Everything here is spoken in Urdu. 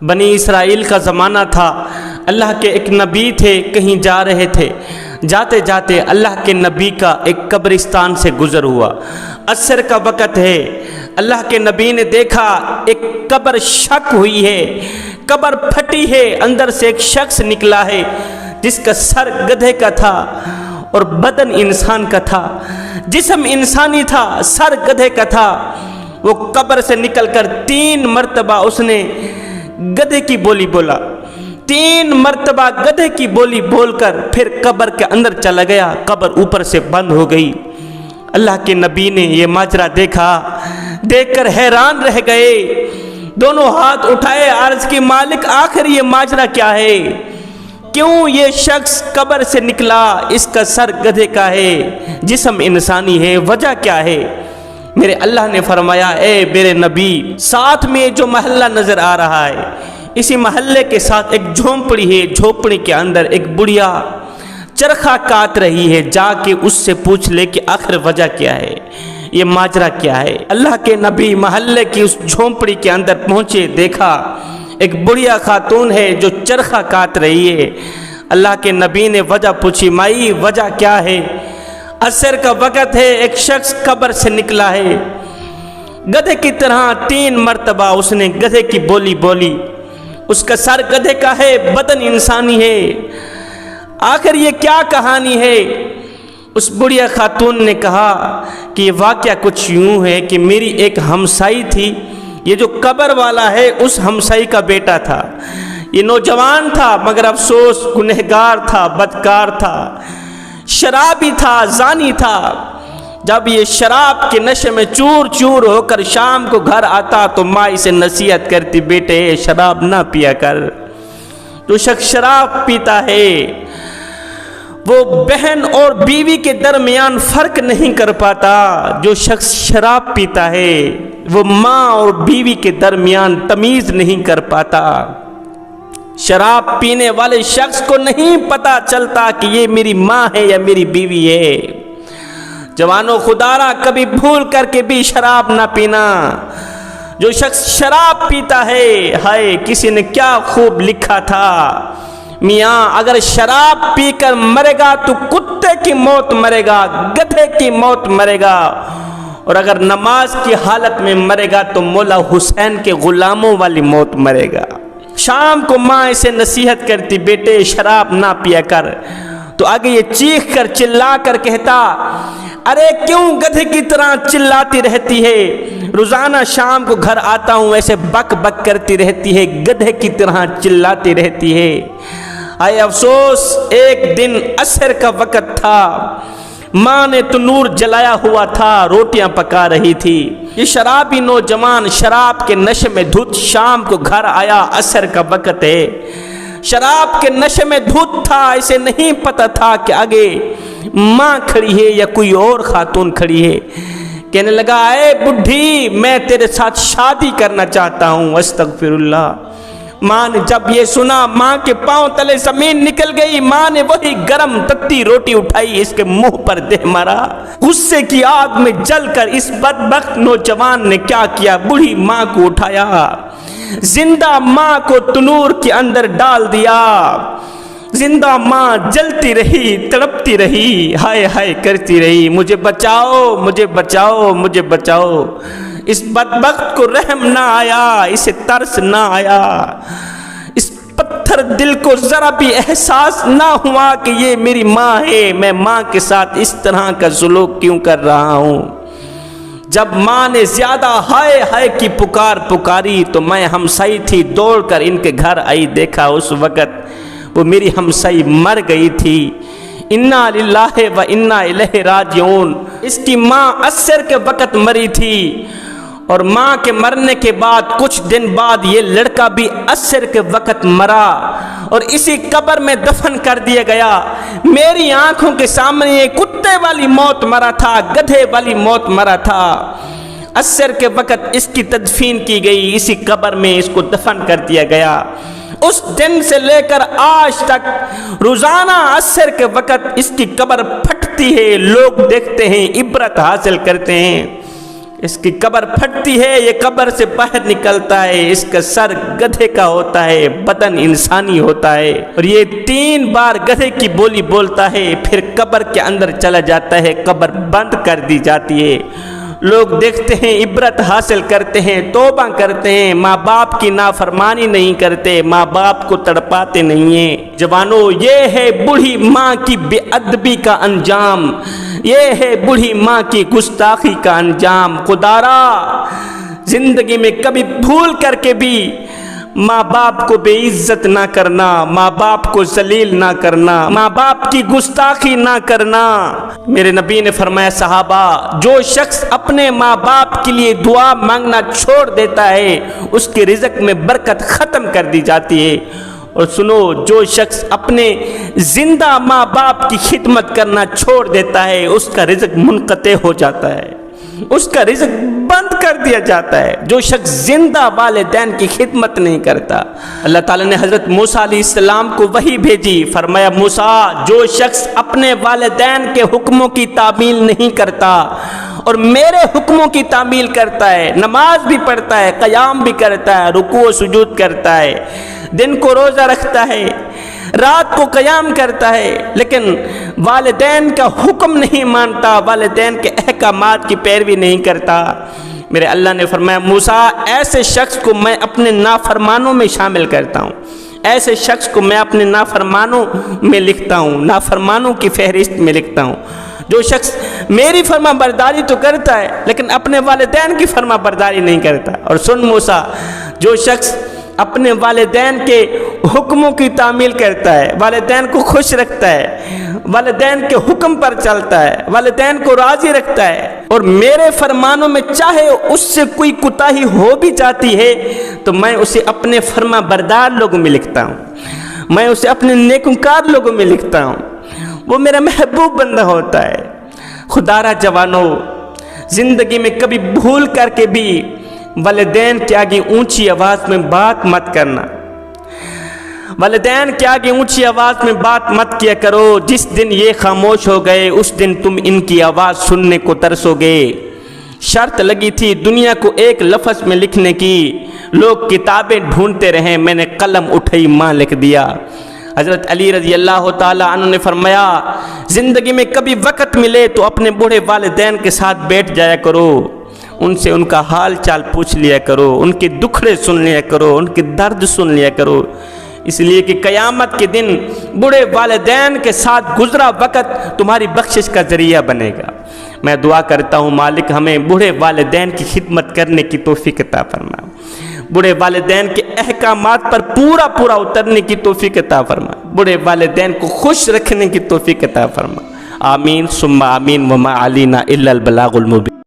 بنی اسرائیل کا زمانہ تھا، اللہ کے ایک نبی تھے، کہیں جا رہے تھے، جاتے جاتے اللہ کے نبی کا ایک قبرستان سے گزر ہوا۔ عصر کا وقت ہے، اللہ کے نبی نے دیکھا ایک قبر شق ہوئی ہے، قبر پھٹی ہے، اندر سے ایک شخص نکلا ہے جس کا سر گدھے کا تھا اور بدن انسان کا تھا، جسم انسانی تھا، سر گدھے کا تھا۔ وہ قبر سے نکل کر 3 مرتبہ اس نے گدھے کی بولی بولا، 3 مرتبہ گدھے کی بولی بول کر پھر قبر کے اندر چلا گیا، قبر اوپر سے بند ہو گئی۔ اللہ کے نبی نے یہ ماجرا دیکھا، دیکھ کر حیران رہ گئے، دونوں ہاتھ اٹھائے، عرض کی مالک آخر یہ ماجرا کیا ہے؟ کیوں یہ شخص قبر سے نکلا، اس کا سر گدھے کا ہے، جسم انسانی ہے، وجہ کیا ہے؟ میرے اللہ نے فرمایا، اے میرے نبی، ساتھ میں جو محلہ نظر آ رہا ہے، اسی محلے کے ساتھ ایک جھونپڑی ہے، جھونپڑی کے اندر ایک بڑھیا چرخہ کاٹ رہی ہے، جا کے اس سے پوچھ لے کہ آخر وجہ کیا ہے، یہ ماجرا کیا ہے۔ اللہ کے نبی محلے کی اس جھونپڑی کے اندر پہنچے، دیکھا ایک بڑھیا خاتون ہے جو چرخہ کاٹ رہی ہے۔ اللہ کے نبی نے وجہ پوچھی، مائی وجہ کیا ہے؟ عصر کا وقت ہے، ایک شخص قبر سے نکلا ہے، گدھے کی طرح 3 مرتبہ اس نے گدھے کی بولی بولی، اس کا سر گدھے کا ہے، بدن انسانی ہے، آخر یہ کیا کہانی ہے؟ اس بڑھیا خاتون نے کہا کہ یہ واقعہ کچھ یوں ہے کہ میری ایک ہمسائی تھی، یہ جو قبر والا ہے اس ہمسائی کا بیٹا تھا، یہ نوجوان تھا مگر افسوس گنہگار تھا، بدکار تھا، شرابی تھا، زانی تھا۔ جب یہ شراب کے نشے میں چور چور ہو کر شام کو گھر آتا تو ماں اسے نصیحت کرتی، بیٹے شراب نہ پیا کر، جو شخص شراب پیتا ہے وہ بہن اور بیوی کے درمیان فرق نہیں کر پاتا، جو شخص شراب پیتا ہے وہ ماں اور بیوی کے درمیان تمیز نہیں کر پاتا۔ شراب پینے والے شخص کو نہیں پتا چلتا کہ یہ میری ماں ہے یا میری بیوی ہے۔ جوانوں خدارا کبھی بھول کر کے بھی شراب نہ پینا۔ جو شخص شراب پیتا ہے، ہائے کسی نے کیا خوب لکھا تھا، میاں اگر شراب پی کر مرے گا تو کتے کی موت مرے گا، گدھے کی موت مرے گا، اور اگر نماز کی حالت میں مرے گا تو مولا حسین کے غلاموں والی موت مرے گا۔ شام کو ماں اسے نصیحت کرتی، بیٹے شراب نہ پیا کر، تو آگے یہ چیخ کر چلا کر کہتا، ارے کیوں گدھے کی طرح چلاتی رہتی ہے، روزانہ شام کو گھر آتا ہوں ایسے بک بک کرتی رہتی ہے، گدھے کی طرح چلاتی رہتی ہے۔ آئے افسوس ایک دن عصر کا وقت تھا، ماں نے تنور جلایا ہوا تھا، روٹیاں پکا رہی تھی، یہ شرابی نوجوان شراب کے نشے میں دھت شام کو گھر آیا، عصر کا وقت ہے، شراب کے نشے میں دھت تھا، اسے نہیں پتا تھا کہ آگے ماں کھڑی ہے یا کوئی اور خاتون کھڑی ہے۔ کہنے لگا، اے بڈھی میں تیرے ساتھ شادی کرنا چاہتا ہوں، استغفر اللہ۔ ماں نے جب یہ سنا ماں کے پاؤں تلے زمین نکل گئی، ماں نے وہی گرم تتی روٹی اٹھائی، اس کے منہ پر دے مارا۔ غصے کی آگ میں جل کر اس بدبخت نوجوان نے کیا کیا، بوڑھی ماں کو اٹھایا، زندہ ماں کو تنور کے اندر ڈال دیا، زندہ ماں جلتی رہی، تڑپتی رہی، ہائے ہائے کرتی رہی، مجھے بچاؤ مجھے بچاؤ مجھے بچاؤ۔ اس بدبخت کو رحم نہ آیا، اسے ترس نہ آیا، اس پتھر دل کو ذرا بھی احساس نہ ہوا کہ یہ میری ماں ہے، میں ماں کے ساتھ اس طرح کا سلوک کیوں کر رہا ہوں۔ جب ماں نے زیادہ ہائے ہائے کی پکار پکاری تو میں ہمسائی تھی، دوڑ کر ان کے گھر آئی، دیکھا اس وقت وہ میری ہمسائی مر گئی تھی۔ انا للہ و انا الیہ راجعون۔ اس کی ماں عصر کے وقت مری تھی، اور ماں کے مرنے کے بعد کچھ دن بعد یہ لڑکا بھی عصر کے وقت مرا اور اسی قبر میں دفن کر دیا گیا۔ میری آنکھوں کے سامنے یہ کتے والی موت مرا تھا، گدھے والی موت مرا تھا۔ عصر کے وقت اس کی تدفین کی گئی، اسی قبر میں اس کو دفن کر دیا گیا۔ اس دن سے لے کر آج تک روزانہ عصر کے وقت اس کی قبر پھٹتی ہے، لوگ دیکھتے ہیں، عبرت حاصل کرتے ہیں۔ اس کی قبر پھٹتی ہے، یہ قبر سے باہر نکلتا ہے، اس کا سر گدھے کا ہوتا ہے، بدن انسانی ہوتا ہے، اور یہ 3 بار گدھے کی بولی بولتا ہے، پھر قبر کے اندر چلا جاتا ہے، قبر بند کر دی جاتی ہے۔ لوگ دیکھتے ہیں، عبرت حاصل کرتے ہیں، توبہ کرتے ہیں، ماں باپ کی نافرمانی نہیں کرتے، ماں باپ کو تڑپاتے نہیں ہیں۔ جوانوں، یہ ہے بوڑھی ماں کی بے ادبی کا انجام، یہ ہے بوڑھی ماں کی گستاخی کا انجام۔ خدارا، زندگی میں کبھی بھول کر کے بھی ماں باپ کو بے عزت نہ کرنا، ماں باپ کو ذلیل نہ کرنا، ماں باپ کی گستاخی نہ کرنا۔ میرے نبی نے فرمایا، صحابہ، جو شخص اپنے ماں باپ کے لیے دعا مانگنا چھوڑ دیتا ہے، اس کے رزق میں برکت ختم کر دی جاتی ہے۔ اور سنو، جو شخص اپنے زندہ ماں باپ کی خدمت کرنا چھوڑ دیتا ہے، اس کا رزق منقطع ہو جاتا ہے، اس کا رزق بند کر دیا جاتا ہے۔ جو شخص زندہ والدین کی خدمت نہیں کرتا، اللہ تعالیٰ نے حضرت موسیٰ علیہ السلام کو وحی بھیجی، فرمایا، موسیٰ، جو شخص اپنے والدین کے حکموں کی تعمیل نہیں کرتا اور میرے حکموں کی تعمیل کرتا ہے، نماز بھی پڑھتا ہے، قیام بھی کرتا ہے، رکوع و سجود کرتا ہے، دن کو روزہ رکھتا ہے، رات کو قیام کرتا ہے، لیکن والدین کا حکم نہیں مانتا، والدین کے احکامات کی پیروی نہیں کرتا، میرے اللہ نے فرمایا، موسیٰ، ایسے شخص کو میں اپنے نافرمانوں میں شامل کرتا ہوں، ایسے شخص کو میں اپنے نافرمانوں میں لکھتا ہوں، نافرمانوں کی فہرست میں لکھتا ہوں۔ جو شخص میری فرما برداری تو کرتا ہے لیکن اپنے والدین کی فرما برداری نہیں کرتا۔ اور سن موسیٰ، جو شخص اپنے والدین کے حکموں کی تعمیل کرتا ہے، والدین کو خوش رکھتا ہے، والدین کے حکم پر چلتا ہے، والدین کو راضی رکھتا ہے، اور میرے فرمانوں میں چاہے اس سے کوئی کوتاہی ہو بھی جاتی ہے تو میں اسے اپنے فرما بردار لوگوں میں لکھتا ہوں، میں اسے اپنے نیکوکار لوگوں میں لکھتا ہوں، وہ میرا محبوب بندہ ہوتا ہے۔ خدارا جوانوں، زندگی میں کبھی بھول کر کے بھی والدین کے آگے اونچی آواز میں بات مت کرنا، والدین کے آگے اونچی آواز میں بات مت کیا کرو۔ جس دن یہ خاموش ہو گئے، اس دن تم ان کی آواز سننے کو ترسو گے۔ شرط لگی تھی دنیا کو ایک لفظ میں لکھنے کی، لوگ کتابیں ڈھونڈتے رہیں، میں نے قلم اٹھائی، ماں لکھ دیا۔ حضرت علی رضی اللہ تعالیٰ عنہ نے فرمایا، زندگی میں کبھی وقت ملے تو اپنے بوڑھے والدین کے ساتھ بیٹھ جایا کرو، ان سے ان کا حال چال پوچھ لیا کرو، ان کے دکھڑے سن لیا کرو، ان کے درد سن لیا کرو، اس لیے کہ قیامت کے دن بوڑھے والدین کے ساتھ گزرا وقت تمہاری بخشش کا ذریعہ بنے گا۔ میں دعا کرتا ہوں، مالک ہمیں بوڑھے والدین کی خدمت کرنے کی توفیق عطا فرما، بوڑھے والدین کے احکامات پر پورا اترنے کی توفیق عطا فرما، بوڑھے والدین کو خوش رکھنے کی توفیق عطا فرما۔ آمین ثم آمین، وما علینا الا البلاغ المبین۔